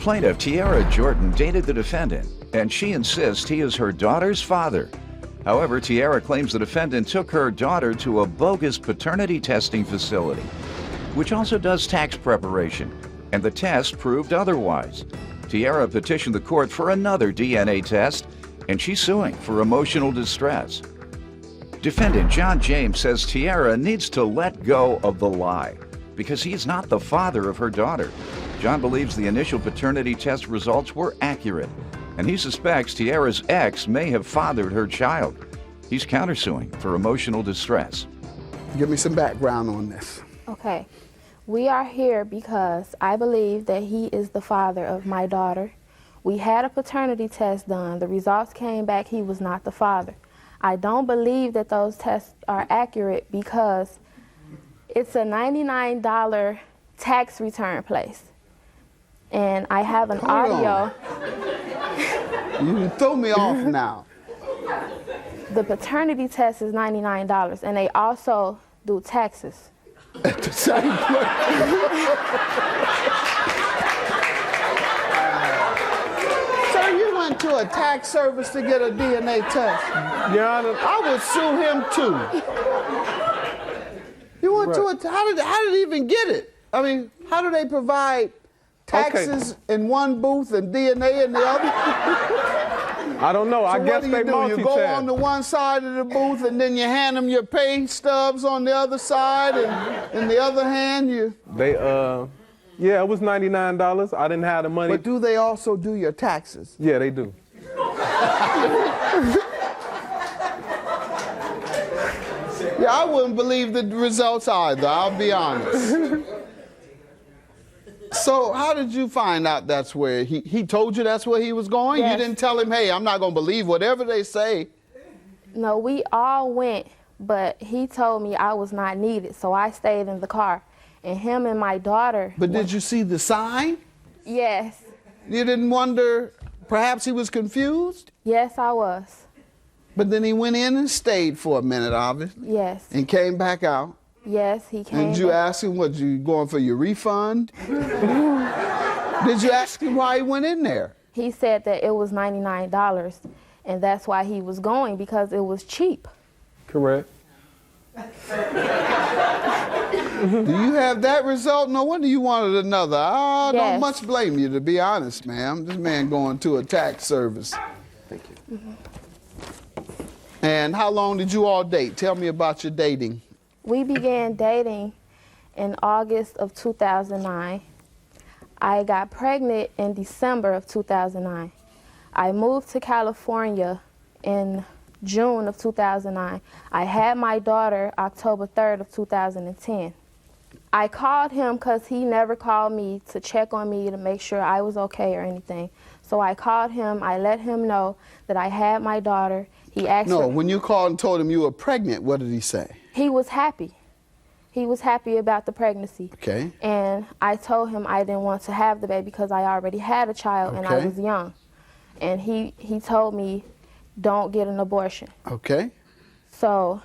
plaintiff, Tiara Jordan, dated the defendant, and she insists he is her daughter's father. However, Tiara claims the defendant took her daughter to a bogus paternity testing facility, which also does tax preparation, and the test proved otherwise. Tiara petitioned the court for another DNA test, and she's suing for emotional distress. Defendant John James says Tiara needs to let go of the lie because he's not the father of her daughter. John believes the initial paternity test results were accurate, and he suspects Tiara's ex may have fathered her child. He's countersuing for emotional distress. Give me some background on this. Okay. We are here because I believe that he is the father of my daughter. We had a paternity test done. The results came back he was not the father. I don't believe that those tests are accurate because it's a $99 tax return place. And I have an audio. You throw me off now. The paternity test is $99, and they also do taxes. At the same place. So you went to a tax service to get a DNA test? Your Honor, I would sue him too. You went to a, how did he even get it? I mean, how do they provide taxes in one booth and DNA in the other? I don't know. So I guess they multitask. You go on the one side of the booth and then you hand them your pay stubs on the other side, and in the other hand you... They, yeah, it was $99. I didn't have the money. But do they also do your taxes? Yeah, they do. Yeah, I wouldn't believe the results either, I'll be honest. So how did you find out that's where he told you that's where he was going? Yes. You didn't tell him, hey, I'm not going to believe whatever they say. No, we all went, but he told me I was not needed, so I stayed in the car. And him and my daughter... But did you see the sign? Yes. You didn't wonder, perhaps he was confused? Yes, I was. But then he went in and stayed for a minute, obviously. Yes. And came back out. Yes, he came. Did you back. ask him, what, you going for your refund? Did you ask him why he went in there? He said that it was $99, and that's why he was going, because it was cheap. Correct. Do you have that result? No wonder you wanted another. I Yes. don't much blame you, to be honest, ma'am. This man going to a tax service. Thank you. And how long did you all date? Tell me about your dating. We began dating in August of 2009. I got pregnant in December of 2009. I moved to California in June of 2009. I had my daughter October 3rd of 2010. I called him because he never called me to check on me to make sure I was okay or anything. So I called him, I let him know that I had my daughter. He asked No, for, when you called and told him you were pregnant, what did he say? He was happy. He was happy about the pregnancy. Okay. And I told him I didn't want to have the baby because I already had a child and I Okay. was young. And he told me, don't get an abortion. Okay. So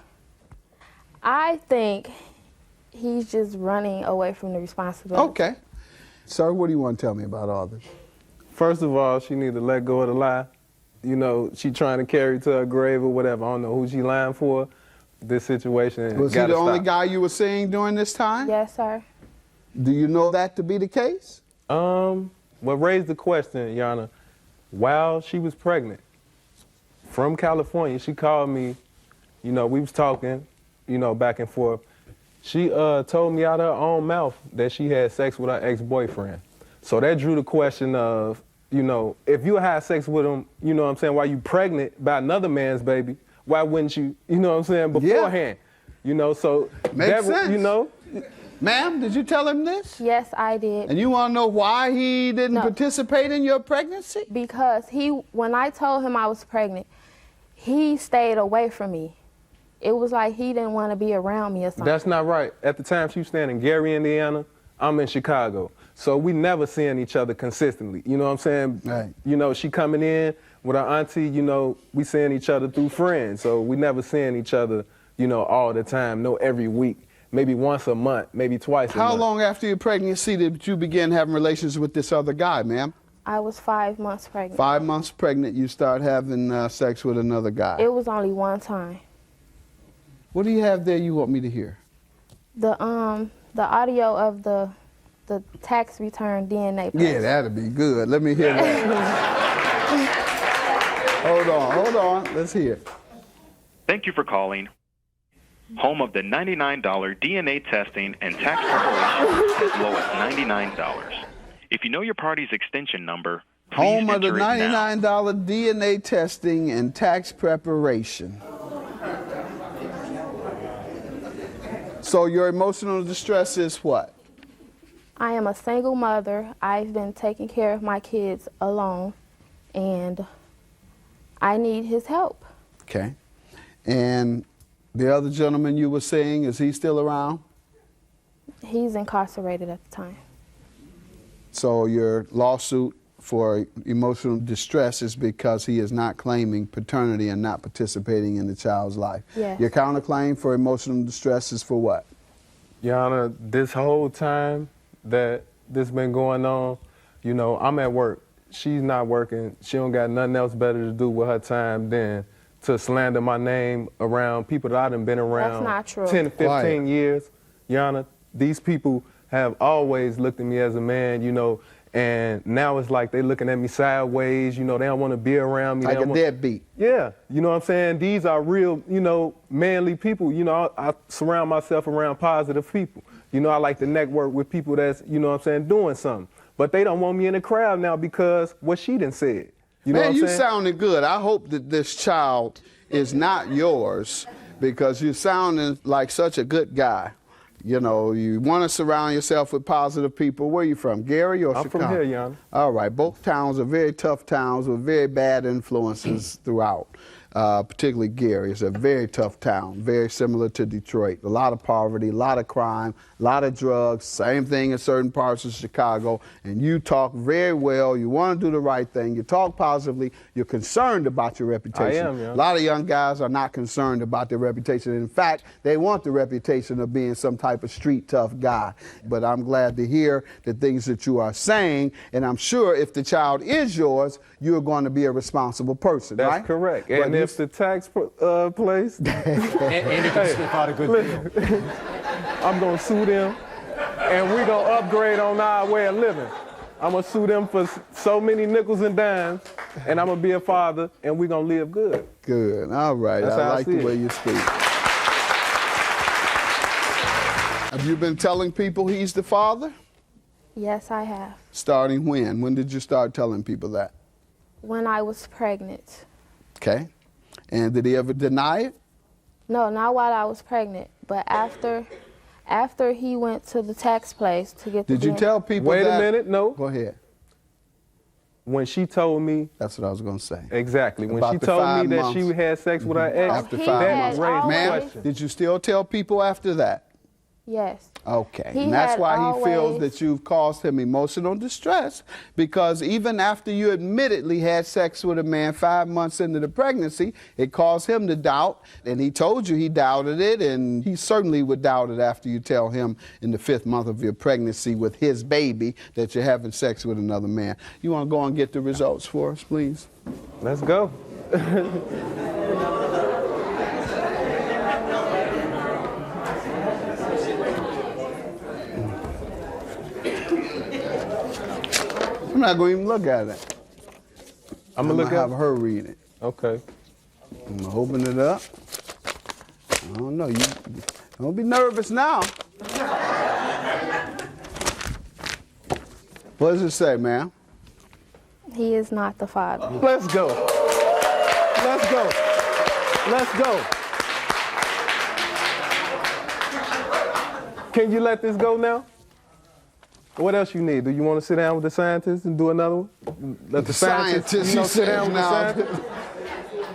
I think he's just running away from the responsibility. Okay. Sir, what do you want to tell me about all this? First of all, she need to let go of the lie. You know, she trying to carry to her grave or whatever. I don't know who she lying for. This situation Was he gotta the only stop. guy you were seeing during this time? Yes, sir. Do you know that to be the case? What raised the question, Your Honor, while she was pregnant, from California, she called me, you know, we was talking, you know, back and forth. She told me out of her own mouth that she had sex with her ex-boyfriend. So that drew the question of, you know, if you had sex with him, you know what I'm saying, while you pregnant by another man's baby, why wouldn't you, you know what I'm saying, beforehand? You know, so Makes sense. You know. Ma'am, did you tell him this? Yes, I did. And you want to know why he didn't No. participate in your pregnancy? Because when I told him I was pregnant, he stayed away from me. It was like he didn't want to be around me or something. That's not right. At the time she was staying in Gary, Indiana, I'm in Chicago. So we never seeing each other consistently. You know what I'm saying? Right. You know, she coming in with her auntie, you know, we seeing each other through friends. So we never seeing each other, you know, all the time, no, every week. Maybe once a month, maybe twice a month. How long after your pregnancy did you begin having relations with this other guy, ma'am? I was 5 months pregnant. 5 months pregnant, you start having sex with another guy. It was only one time. What do you have there you want me to hear? The audio of the tax return DNA test. Yeah, that'll be good. Let me hear that. Hold on. Let's hear it. Thank you for calling. Home of the $99 DNA testing and tax preparation as low as $99. If you know your party's extension number, please Home of the enter it now. $99 DNA testing and tax preparation. So your emotional distress is what? I am a single mother. I've been taking care of my kids alone, and I need his help. Okay. And the other gentleman you were saying, is he still around? He's incarcerated at the time. So your lawsuit for emotional distress is because he is not claiming paternity and not participating in the child's life. Yes. Your counterclaim for emotional distress is for what? Your Honor, this whole time that this been going on, you know, I'm at work. She's not working. She don't got nothing else better to do with her time than to slander my name around people that I done been around That's not true. 10, 15 Quiet. years. Your Honor, these people have always looked at me as a man, you know, and now it's like they looking at me sideways, you know, they don't want to be around me. Like a deadbeat. Yeah, you know what I'm saying? These are real, you know, manly people. You know, I surround myself around positive people. You know, I like to network with people that's, you know what I'm saying, doing something. But they don't want me in the crowd now because what she done said. You know Man, what I'm you saying? sounding good. I hope that this child is not yours because you're sounding like such a good guy. You know, you want to surround yourself with positive people. Where are you from, Gary or I'm Chicago? from here, Your Honor. All right. Both towns are very tough towns with very bad influences throughout. Particularly Gary. It's a very tough town, very similar to Detroit. A lot of poverty, a lot of crime, a lot of drugs, same thing in certain parts of Chicago. And you talk very well, you want to do the right thing, you talk positively, you're concerned about your reputation. I am, yeah. A lot of young guys are not concerned about their reputation. In fact, they want the reputation of being some type of street tough guy. But I'm glad to hear the things that you are saying, and I'm sure if the child is yours, you're going to be a responsible person, That's right? correct. But And if the tax place, And if you slip out a good deal. I'm going to sue them, and we're going to upgrade on our way of living. I'm going to sue them for so many nickels and dimes, and I'm going to be a father, and we're going to live good. Good. All right. That's I how I like see the it. way you speak. Have you been telling people he's the father? Yes, I have. Starting when? When did you start telling people that? When I was pregnant. Okay. And did he ever deny it? No, not while I was pregnant, but after he went to the tax place to get the Did you DNA. tell people Wait that? a minute, no. Go ahead. When she told me, That's what I was going to say. exactly, when About she the told 5 me that months. she had sex with her ex, After he 5 had months. raised the Ma'am, question. did you still tell people after that? Yes. Okay, He and that's had why he feels always- that you've caused him emotional distress, because even after you admittedly had sex with a man 5 months into the pregnancy, it caused him to doubt, and he told you he doubted it, and he certainly would doubt it after you tell him in the 5th month of your pregnancy with his baby that you're having sex with another man. You want to go and get the results for us, please? let's go. I'm not going to even look at it. I'm going to look have at her read it. Okay. I'm gonna open it up. I don't know. You don't be nervous now. What does it say, ma'am? He is not the father. Let's go. Let's go. Let's go. Can you let this go now? What else you need? Do you want to sit down with the scientists and do another one? Let the Scientists, you know, he sit down says with the now. scientists?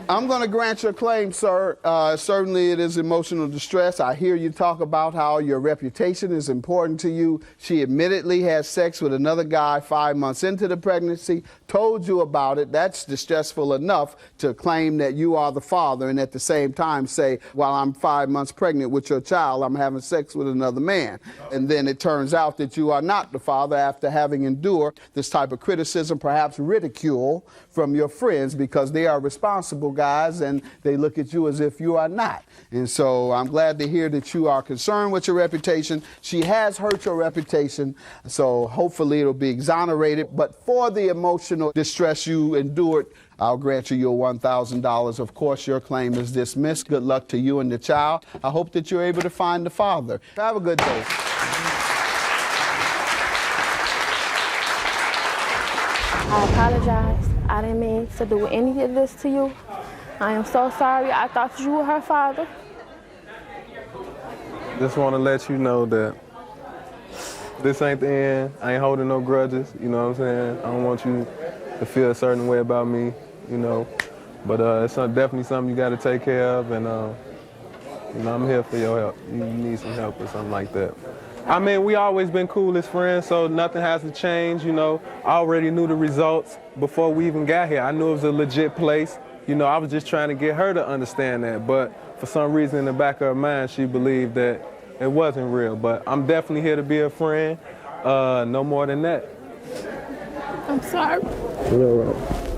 I'm going to grant your claim, sir. Certainly it is emotional distress. I hear you talk about how your reputation is important to you. She admittedly had sex with another guy 5 months into the pregnancy, told you about it. That's distressful enough to claim that you are the father and at the same time say, while I'm 5 months pregnant with your child, I'm having sex with another man. And then it turns out that you are not the father after having endured this type of criticism, perhaps ridicule from your friends, because they are responsible guys and they look at you as if you are not. And so I'm glad to hear that you are concerned with your reputation. She has hurt your reputation, so hopefully it'll be exonerated. But for the emotional distress you endured, I'll grant you your $1,000. Of course, your claim is dismissed. Good luck to you and the child. I hope that you're able to find the father. Have a good day. I apologize. I didn't mean to do any of this to you. I am so sorry. I thought you were her father. Just want to let you know that this ain't the end. I ain't holding no grudges, you know what I'm saying? I don't want you to feel a certain way about me, you know. But it's definitely something you got to take care of, and you know, I'm here for your help. You need some help or something like that. I mean, we always been cool as friends, so nothing has to change, you know. I already knew the results before we even got here. I knew it was a legit place. You know, I was just trying to get her to understand that, but for some reason in the back of her mind, she believed that it wasn't real. But I'm definitely here to be a friend, no more than that. I'm sorry. You're all right.